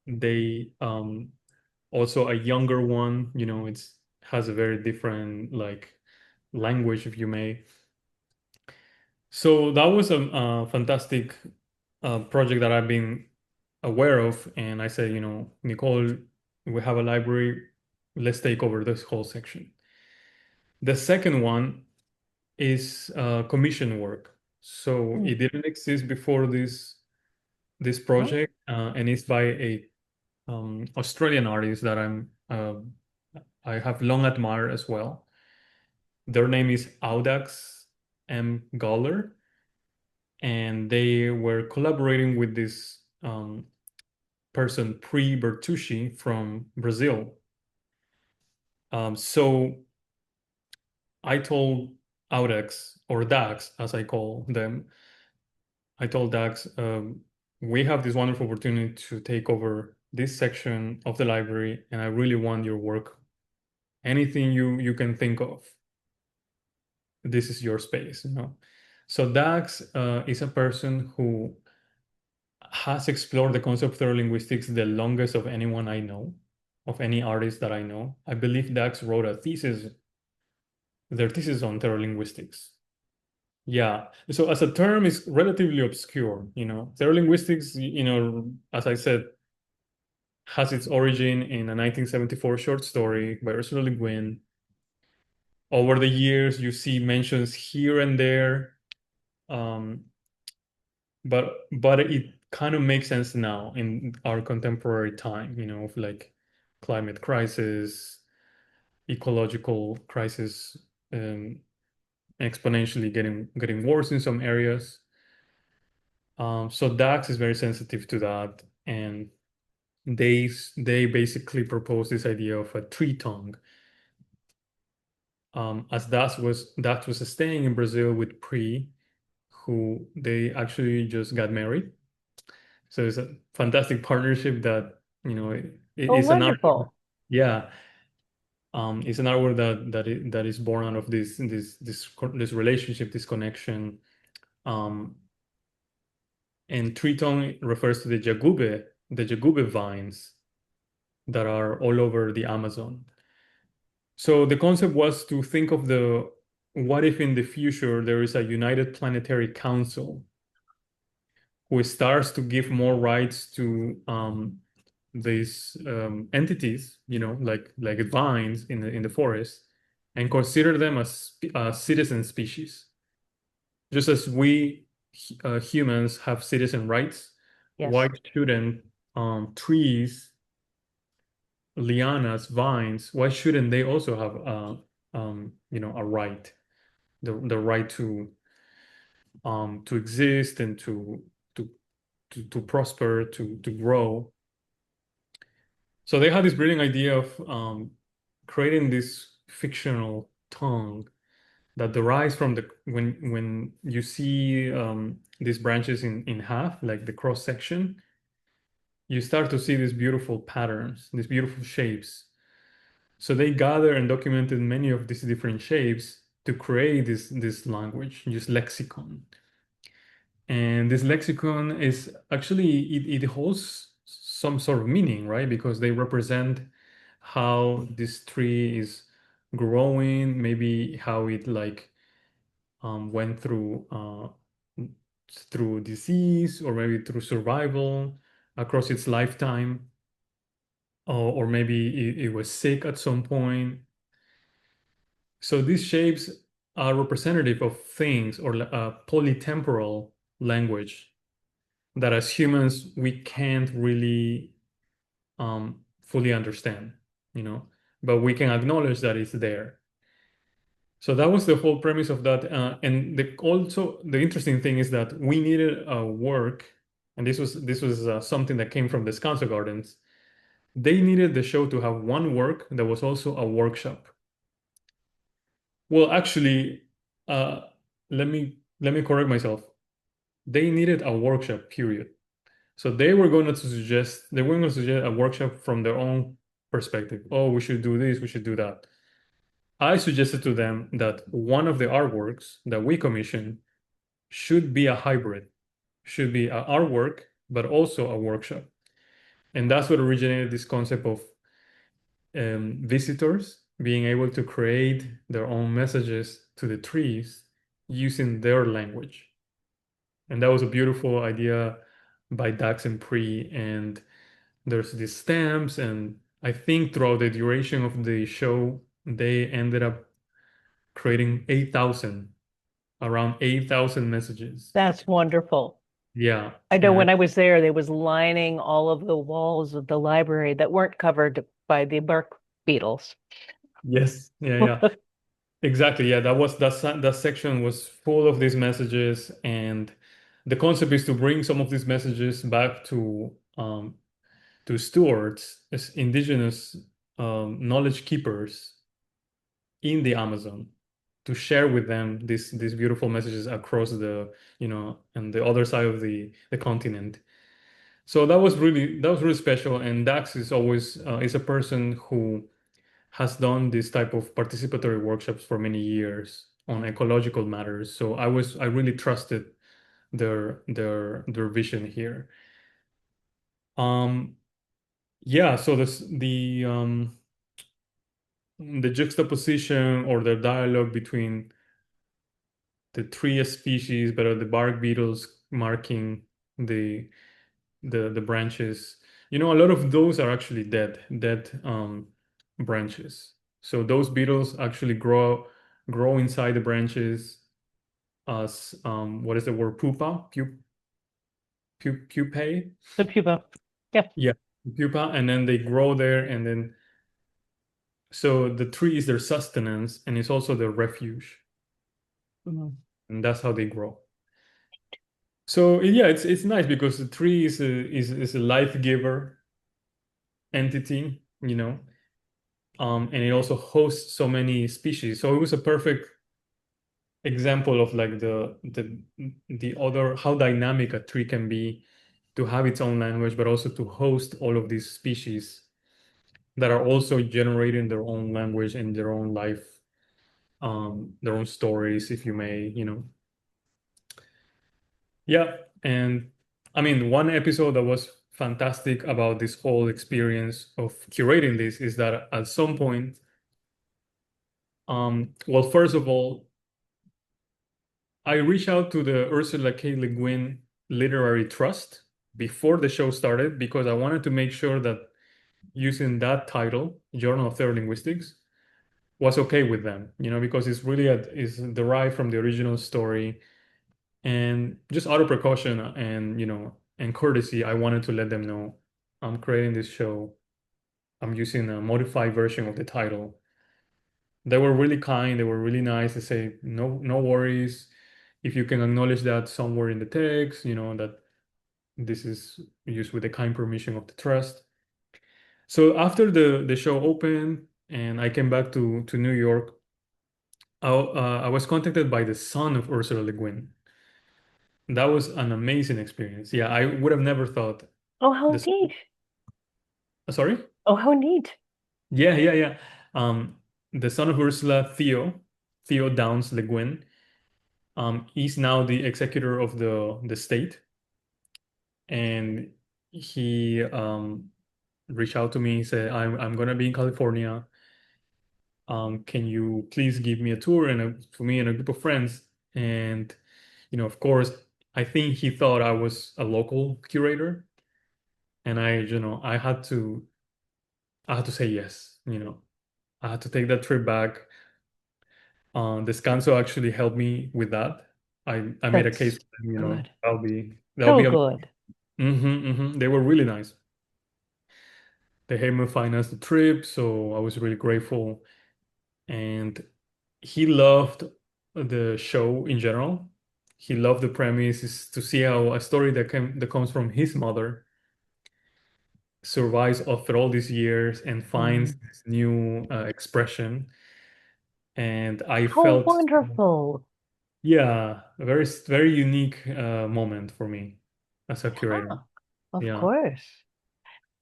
They also a younger one, it's has a very different like language, if you may. So that was a fantastic project that I've been aware of, and I said, Nicole, we have a library, let's take over this whole section. The second one is commission work. So Mm. it didn't exist before this Oh, project, and it's by a Australian artist that I have long admired as well. Their name is Audax M. Goller, and they were collaborating with this person, Pri Bertucci from Brazil. So I told Audax, or Dax, as I call them, I told Dax, we have this wonderful opportunity to take over this section of the library, and I really want your work. Anything you can think of, this is your space. So Dax is a person who has explored the concept of neurolinguistics the longest of anyone I know, of any artist that I know. I believe Dax wrote their thesis on neurolinguistics. Yeah. So as a term, it's relatively obscure. Neurolinguistics, as I said, has its origin in a 1974 short story by Ursula Le Guin. Over the years, you see mentions here and there, um, but it kind of makes sense now in our contemporary time, of like climate crisis, ecological crisis, um, exponentially getting worse in some areas. So DAX is very sensitive to that, and they basically propose this idea of a tree tongue. As that was staying in Brazil with Pri, who they actually just got married. So it's a fantastic partnership that, oh, it's an artwork. wonderful. Yeah. It's an artwork that is born out of this relationship, this connection. Um, and Triton refers to the jagube vines that are all over the Amazon. So the concept was to think of what if in the future there is a united planetary council who starts to give more rights to these entities, like vines in the forest, and consider them as citizen species. Just as we humans have citizen rights, why Yes. shouldn't trees, lianas, vines, why shouldn't they also have a right, the right to exist and to to prosper, to grow. So they had this brilliant idea of creating this fictional tongue that derives from when you see these branches in half, like the cross section, you start to see these beautiful patterns, these beautiful shapes. So they gathered and documented many of these different shapes to create this language, this lexicon. And this lexicon is actually it holds some sort of meaning, right? Because they represent how this tree is growing, maybe how it like went through disease or maybe through survival across its lifetime, or maybe it was sick at some point. So these shapes are representative of things or polytemporal language that as humans we can't really fully understand, but we can acknowledge that it's there. So that was the whole premise of that. And also the interesting thing is that we needed a work, and this was something that came from the Descanso Gardens. They needed the show to have one work that was also a workshop. Well, actually, uh, let me correct myself. they needed a workshop, period. So they were going to suggest a workshop from their own perspective. Oh, we should do this, we should do that. I suggested to them that one of the artworks that we commission should be a hybrid, should be an artwork, but also a workshop. And that's what originated this concept of visitors being able to create their own messages to the trees using their language. And that was a beautiful idea by Dax and Pre. And there's these stamps, and I think throughout the duration of the show, they ended up creating 8,000, around 8,000 messages. That's wonderful. Yeah. I know And when I was there, they was lining all of the walls of the library that weren't covered by the bark beetles. yes, yeah, yeah. Exactly. Yeah, that section was full of these messages, and the concept is to bring some of these messages back to stewards, as indigenous knowledge keepers in the Amazon, to share with them these beautiful messages across and the other side of the continent. So that was really special. And Dax is a person who has done this type of participatory workshops for many years on ecological matters. So I really trusted their vision here. Um, yeah, so the juxtaposition or the dialogue between the three species, but are the bark beetles marking the the branches. A lot of those are actually dead branches. So those beetles actually grow inside the branches as what is the word, pupae? The pupa. Yeah. Yeah, pupa, and then they grow there, and then so the tree is their sustenance, and it's also their refuge, Mhm. and that's how they grow. So yeah, it's nice because the tree is a life giver entity, and it also hosts so many species. So it was a perfect example of like the other how dynamic a tree can be to have its own language, but also to host all of these species that are also generating their own language and their own life, their own stories, if you may. Yeah, and I mean, one episode that was fantastic about this whole experience of curating this is that at some point, well, first of all, I reached out to the Ursula K. LeGuin Literary Trust before the show started because I wanted to make sure that using that title, Journal of Therolinguistics, was okay with them, because it's really is derived from the original story. And just out of precaution and courtesy, I wanted to let them know I'm creating this show. I'm using a modified version of the title. They were really kind. They were really nice. They say, no, no worries. If you can acknowledge that somewhere in the text, that this is used with the kind permission of the trust. So after the show opened and I came back to New York, I was contacted by the son of Ursula Le Guin. That was an amazing experience. Yeah, I would have never thought Oh, how this. neat. Sorry? Oh, how neat. Yeah, yeah, yeah. The son of Ursula, Theo Downs Le Guin, he's now the executor of the state, and he reached out to me. He said, "I'm gonna be in California. Can you please give me a tour for me and a group of friends?" And of course, I think he thought I was a local curator, and I had to say yes. I had to take that trip back. Descanso actually helped me with that. I made a case That's for them, good. that'll So be good. They were really nice. They helped me finance the trip, so I was really grateful. And he loved the show in general. He loved the premise is to see how a story that comes from his mother survives after all these years and finds Mm. this new expression. And I How felt wonderful. Yeah, a very unique moment for me as a curator. Ah, of Yeah. course.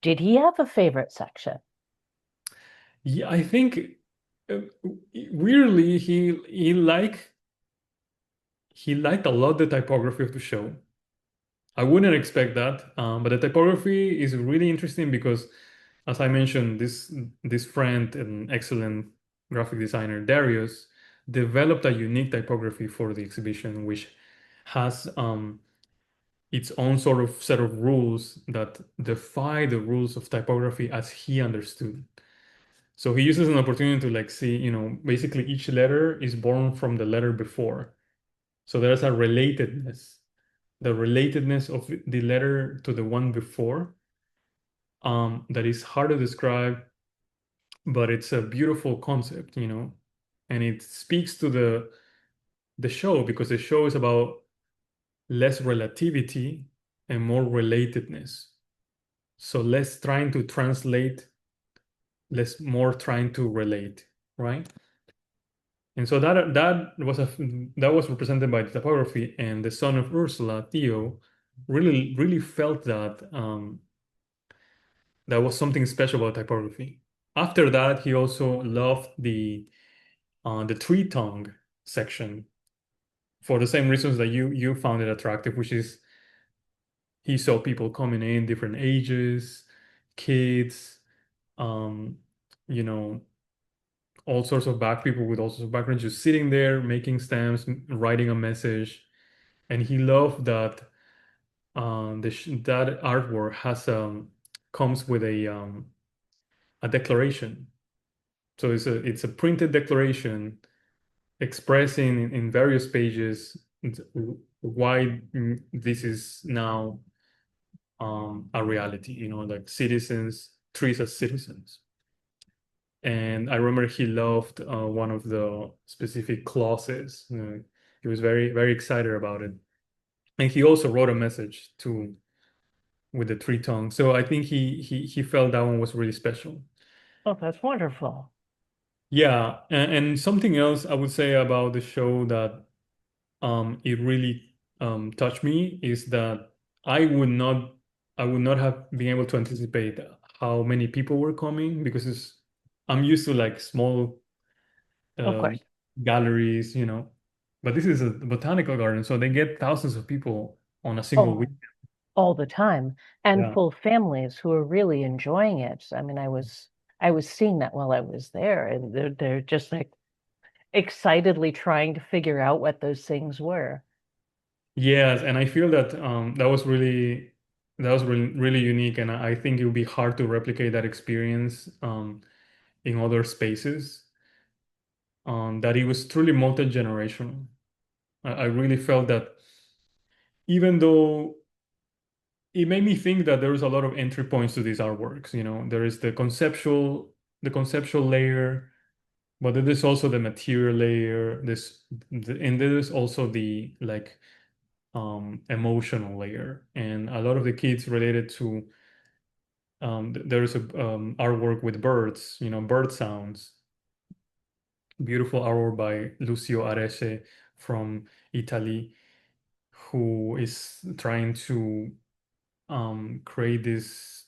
Did he have a favorite section? Yeah, I think uh, weirdly he liked a lot the typography of the show. I wouldn't expect that, but the typography is really interesting because, as I mentioned, this friend and excellent graphic designer Darius developed a unique typography for the exhibition, which has its own sort of set of rules that defy the rules of typography as he understood. So he uses an opportunity to like see, basically each letter is born from the letter before. So there's a relatedness, the relatedness of the letter to the one before, that is hard to describe, but it's a beautiful concept, and it speaks to the show because the show is about less relativity and more relatedness. So less trying to translate, less more trying to relate, right? And so that was represented by the typography, and the son of Ursula, Theo, really felt that that was something special about typography. After that, he also loved the tree tongue section for the same reasons that you found it attractive, which is he saw people coming in different ages, kids, um, you know, all sorts of back people with all sorts of backgrounds just sitting there making stamps, writing a message, and he loved that that artwork has comes with a declaration. So it's a printed declaration expressing in various pages why this is now a reality, like citizens, trees as citizens. And I remember he loved one of the specific clauses. He was very excited about it. And he also wrote a message to with the three tongues. So I think he felt that one was really special. Oh, that's wonderful. Yeah, and something else I would say about the show that it really touched me is that I would not I would not have been able to anticipate how many people were coming because I'm used to like small Of um, course. galleries, but this is a botanical garden, so they get thousands of people on a single week. Oh, all the time. And Yeah. full families who are really enjoying it. I mean, I was seeing that while I was there, and they're just like excitedly trying to figure out what those things were. Yes, and I feel that that was really unique, and I think it would be hard to replicate that experience in other spaces. That it was truly multi-generational. I really felt that even though it made me think that there was a lot of entry points to these artworks, there is the conceptual layer, but then there's also the material layer, and there's also the like emotional layer. And a lot of the kids related to there's a artwork with birds, bird sounds, beautiful artwork by Lucio Arese from Italy, who is trying to create this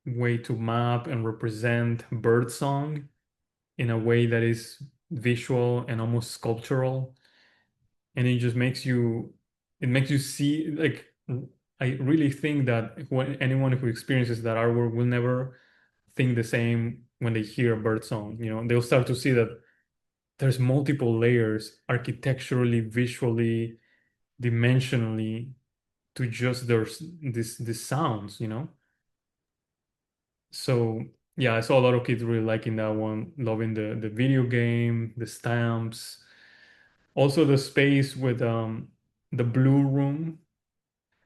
way to map and represent birdsong in a way that is visual and almost sculptural. And it makes you see, like, I really think that when anyone who experiences that artwork will never think the same when they hear a bird song. They'll start to see that there's multiple layers architecturally, visually, dimensionally to just there's this sounds. So yeah, I saw a lot of kids really liking that one, loving the video game, the stamps, also the space with the blue room.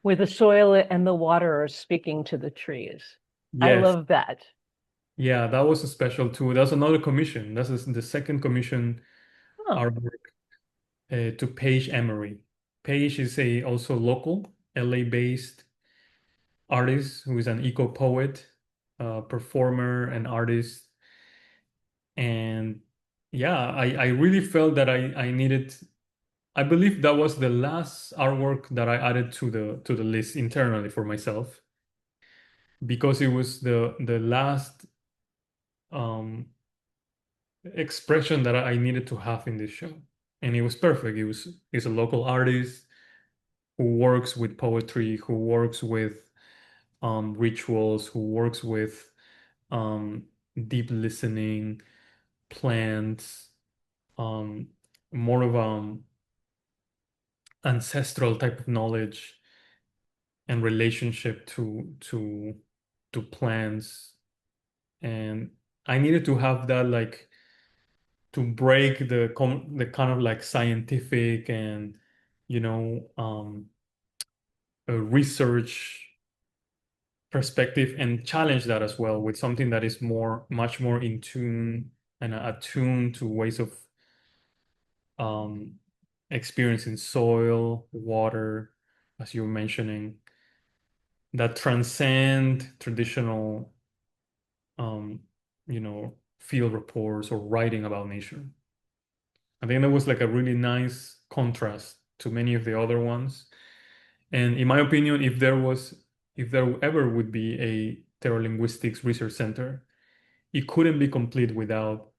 Where the soil and the water are speaking to the trees. I Yes, love that. yeah, that was a special too. That's another commission. The second commission Oh, artwork to Paige Emery. Paige is a also local LA based artist who is an eco poet, performer, and artist. And yeah, I really felt that I needed I believe that was the last artwork that I added to the list internally for myself because it was the last um, expression that I needed to have in this show, and it was perfect. He's a local artist who works with poetry, who works with rituals, who works with um, deep listening, plants, um, more of ancestral type of knowledge and relationship to plants. And I needed to have that like to break the kind of like scientific and you know research perspective and challenge that as well with something that is much more in tune and attuned to ways of um, experiencing soil, water, as you were mentioning, that transcend traditional, um, field reports or writing about nature. I think that was like a really nice contrast to many of the other ones. And in my opinion, if there ever would be a Therolinguistics research center, it couldn't be complete without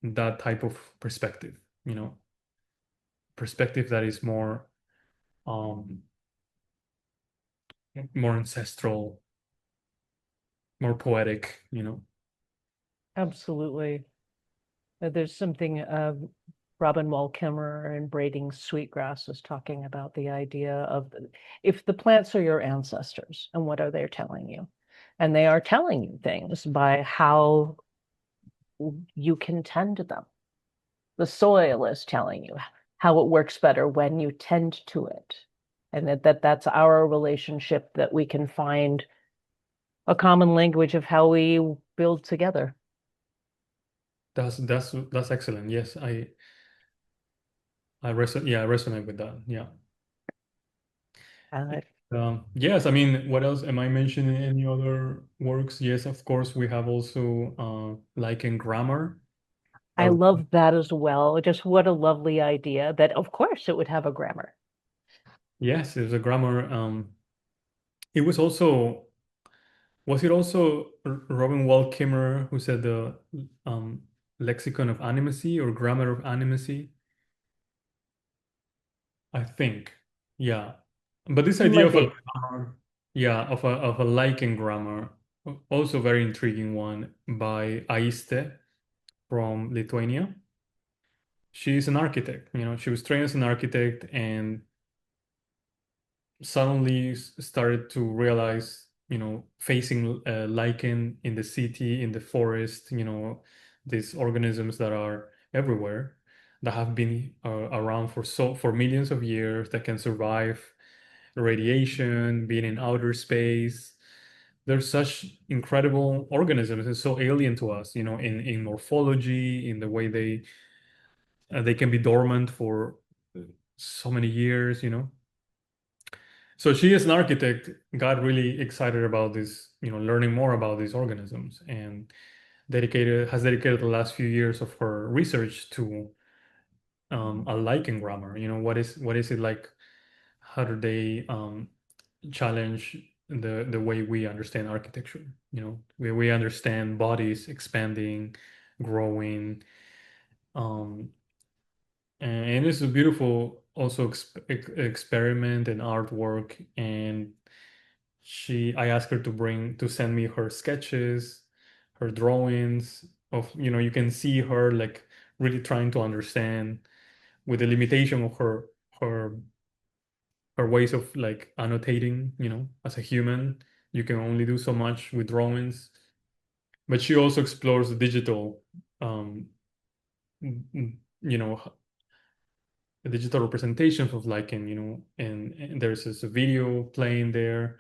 that type of perspective, perspective that is um, more ancestral, more poetic. Absolutely. There's something Robin Wall Kimmerer and Braiding Sweetgrass was talking about the idea of if the plants are your ancestors and what are they telling you? And they are telling you things by how you can tend to them. The soil is telling you how it works better when you tend to it. And that's our relationship that we can find a common language of how we build together. That's excellent. Yes, I resonate with that. Yeah. Uh, Yes, I mean, what else am I mentioning? Any other works? Yes, of course, we have also lichen grammar. I That, love that as well. Just what a lovely idea that, of course, it would have a grammar. yes, there's a grammar. It was also Was it also Robin Wall Kimmerer who said the um, lexicon of animacy or grammar of animacy? I think. Yeah. But this It idea might of a be. grammar, yeah, of a lichen grammar, also very intriguing one by Aiste from Lithuania. She's an architect, she was trained as an architect and suddenly started to realize, facing lichen in the city, in the forest, these organisms that are everywhere, that have been around for millions of years, that can survive radiation, being in outer space. They're such incredible organisms and so alien to us, in morphology, in the way they can be dormant for so many years. So she, as an architect, got really excited about this, learning more about these organisms, and has dedicated the last few years of her research to a lichen grammar. What is it like? How do they challenge the way we understand architecture? We understand bodies expanding, growing, um, and it's a beautiful also experiment and artwork. And I asked her to send me her sketches, her drawings of, you can see her like really trying to understand with the limitation of her her ways of like annotating, as a human, you can only do so much with drawings. But she also explores the digital, um, you know, the digital representations of lichen, and there's this video playing there.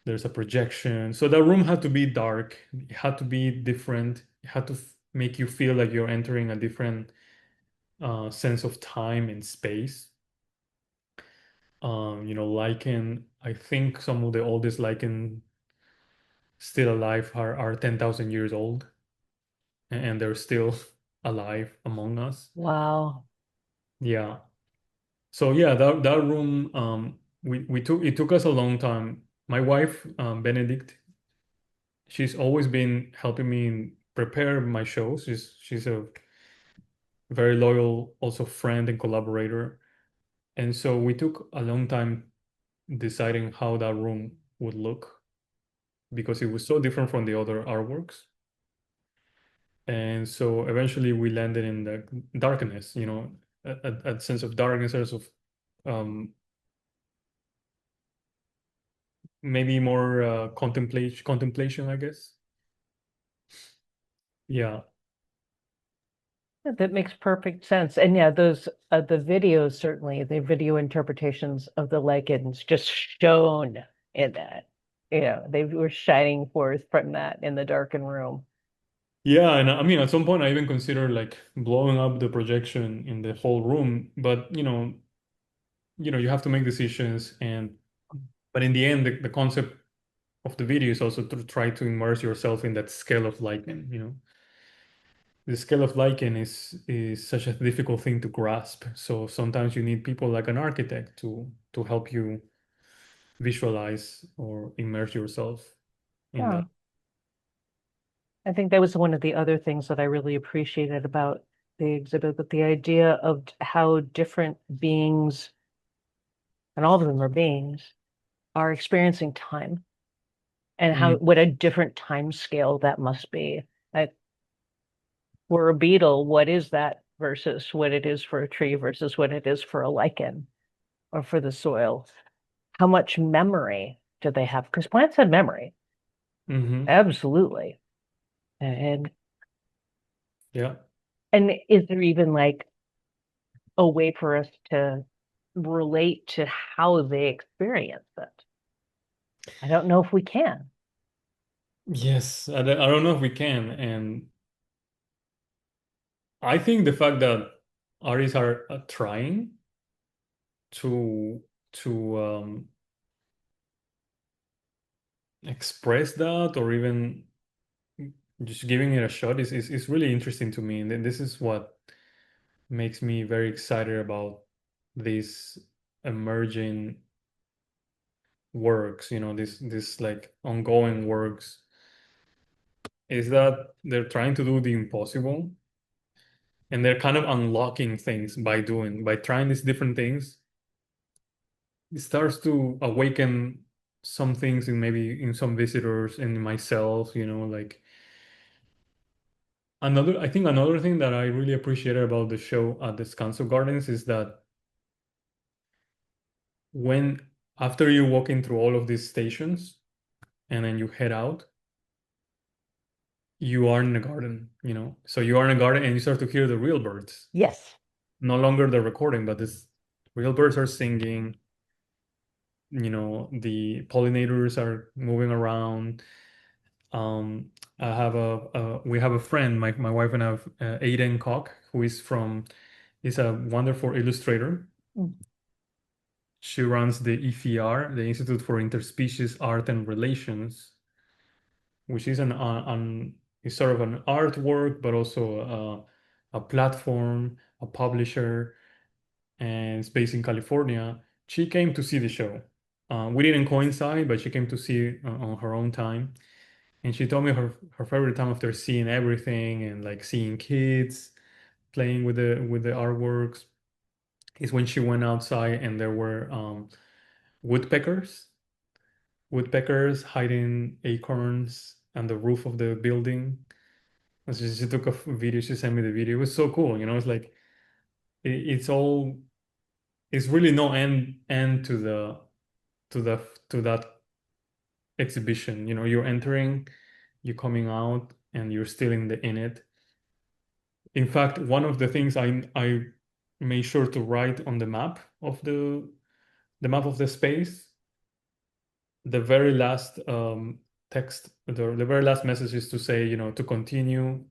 There's a projection. So the room had to be dark. It had to be different. It had to make you feel like you're entering a different sense of time and space. Lichen, I think some of the oldest lichen still alive are 10,000 years old, and they're still alive among us. Wow. Yeah. So yeah, that room, we took it took us a long time. My wife, Benedict, she's always been helping me prepare my shows. She's a very loyal also friend and collaborator. And so we took a long time deciding how that room would look because it was so different from the other artworks. And so eventually we landed in the darkness, a sense of darkness, a sense of um, maybe more contemplation, I guess. Yeah. That makes perfect sense. And yeah, those the videos certainly, the video interpretations of the lichens just shone in that. They were shining forth from that in the darkened room. Yeah, and I mean, at some point, I even considered like blowing up the projection in the whole room, but you have to make decisions, but in the end, the concept of the video is also to try to immerse yourself in that scale of lichen. The scale of lichen is such a difficult thing to grasp. So sometimes you need people like an architect to help you visualize or immerse yourself in Yeah. that. I think that was one of the other things that I really appreciated about the exhibit, but the idea of how different beings, and all of them are beings, are experiencing time and how Mm, what a different time scale that must be. Like for a beetle, what is that versus what it is for a tree versus what it is for a lichen or for the soil? How much memory do they have? Because plants have memory, hmm. absolutely. And Yeah. and is there even like a way for us to relate to how they experience it? I don't know if we can. Yes, I don't know if we can. And I think the fact that artists are trying to express that or even just giving it a shot is really interesting to me. And then this is what makes me very excited about these emerging works, this like ongoing works, is that they're trying to do the impossible and they're kind of unlocking things by trying these different things. It starts to awaken some things in maybe in some visitors and in myself, like I think another thing that I really appreciated about the show at the Descanso Gardens is that when after you walk in through all of these stations and then you head out, you are in the garden. So you are in a garden and you start to hear the real birds. Yes. No longer the recording, but this real birds are singing, the pollinators are moving around. Um, we have a friend, my wife and I have Aiden Koch, who is a wonderful illustrator. Mm. She runs the IFR, the Institute for Interspecies Art and Relations, which is sort of an artwork, but also a platform, a publisher, and it's based in California. She came to see the show. We didn't coincide, but she came to see it on her own time. And she told me her favorite time after seeing everything and like seeing kids playing with the artworks is when she went outside and there were woodpeckers, woodpeckers hiding acorns on the roof of the building. And she took a video. She sent me the video. It was so cool. It's like it's all. It's really no end to the to that exhibition. You're entering, you're coming out, and you're still in it. In fact, one of the things I made sure to write on the map of the space, the very last text, the very last message is to say, to continue,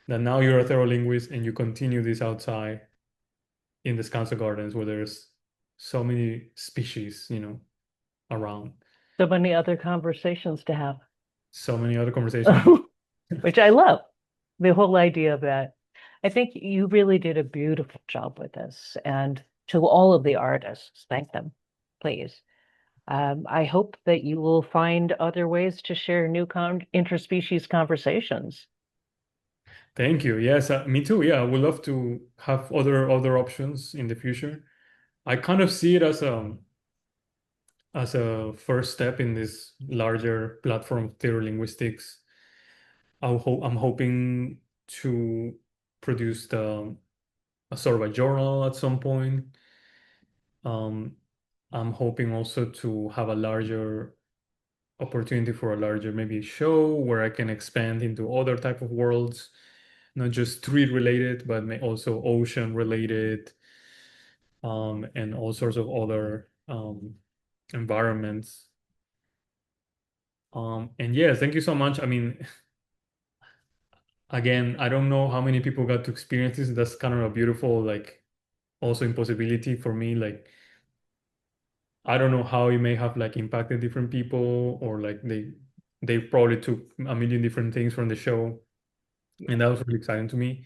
that now you're a therolinguist and you continue this outside in the Descanso Gardens where there's so many species, around. So many other conversations to have, So many other conversations. which I love. The whole idea of that. I think you really did a beautiful job with this. And to all of the artists. Thank them, please. I hope that you will find other ways to share new interspecies conversations. Thank you. Yes, me too. Yeah, I would love to have other options in the future. I kind of see it as a first step in this larger platform of therolinguistics. I'm hoping to produce a sort of a journal at some point. Um, I'm hoping also to have a larger opportunity for a larger maybe show where I can expand into other type of worlds, not just tree related, but also ocean related, and all sorts of other environments. And yeah, thank you so much. I mean, again, I don't know how many people got to experience this. That's kind of a beautiful, like, also impossibility for me. Like, I don't know how it may have like impacted different people, or like they probably took a million different things from the show, and that was really exciting to me.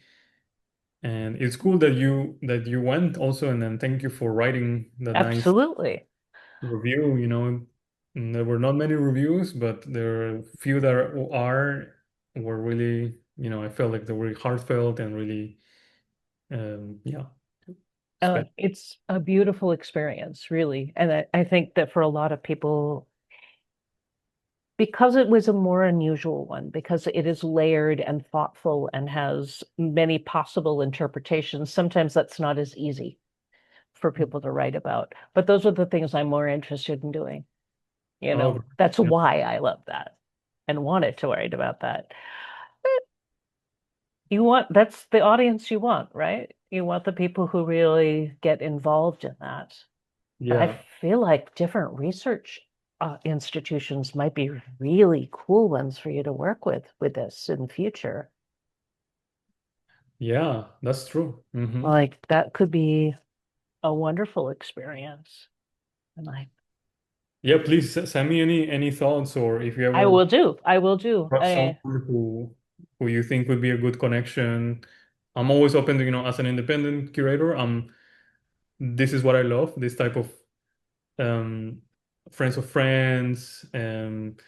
And it's cool that you went also, and then thank you for writing that nice Absolutely. review. There were not many reviews, but there are few that were really, I felt like they were heartfelt and really, yeah, special. It's a beautiful experience, really. And I think that for a lot of people, because it was a more unusual one, because it is layered and thoughtful and has many possible interpretations, sometimes that's not as easy for people to write about. But those are the things I'm more interested in doing. Oh, That's yeah, why I love that and wanted to write about that. That's the audience you want, right? You want the people who really get involved in that. But I yeah, feel like different research institutions might be really cool ones for you to work with this in the future. yeah, that's true. Like that could be a wonderful experience. And Yeah, please send me any thoughts, or if you I will ever do. I will do. have someone who you think would be a good connection. I'm always open to, as an independent curator, this is what I love, this type of um, friends of friends, and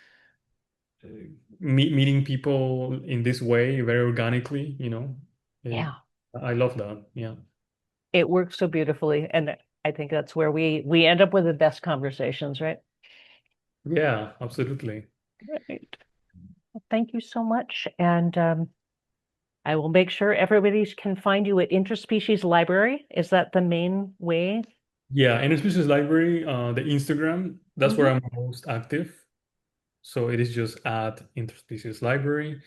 meeting people in this way very organically. It, Yeah, I love that. Yeah. it works so beautifully. And I think that's where we end up with the best conversations, right? Yeah, absolutely. Right. Well, thank you so much. And I will make sure everybody can find you at Interspecies Library. Is that the main way? Yeah, Interspecies Library, the Instagram, that's where Hmm. I'm most active. So it is just at Interspecies Library.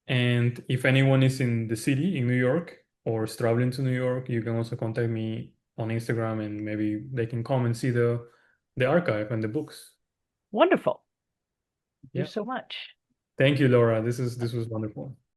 And if anyone is in the city in New York or is traveling to New York, you can also contact me on Instagram, and maybe they can come and see the archive and the books. Wonderful. Thank you Yeah. so much. Thank you, Laura. This was wonderful.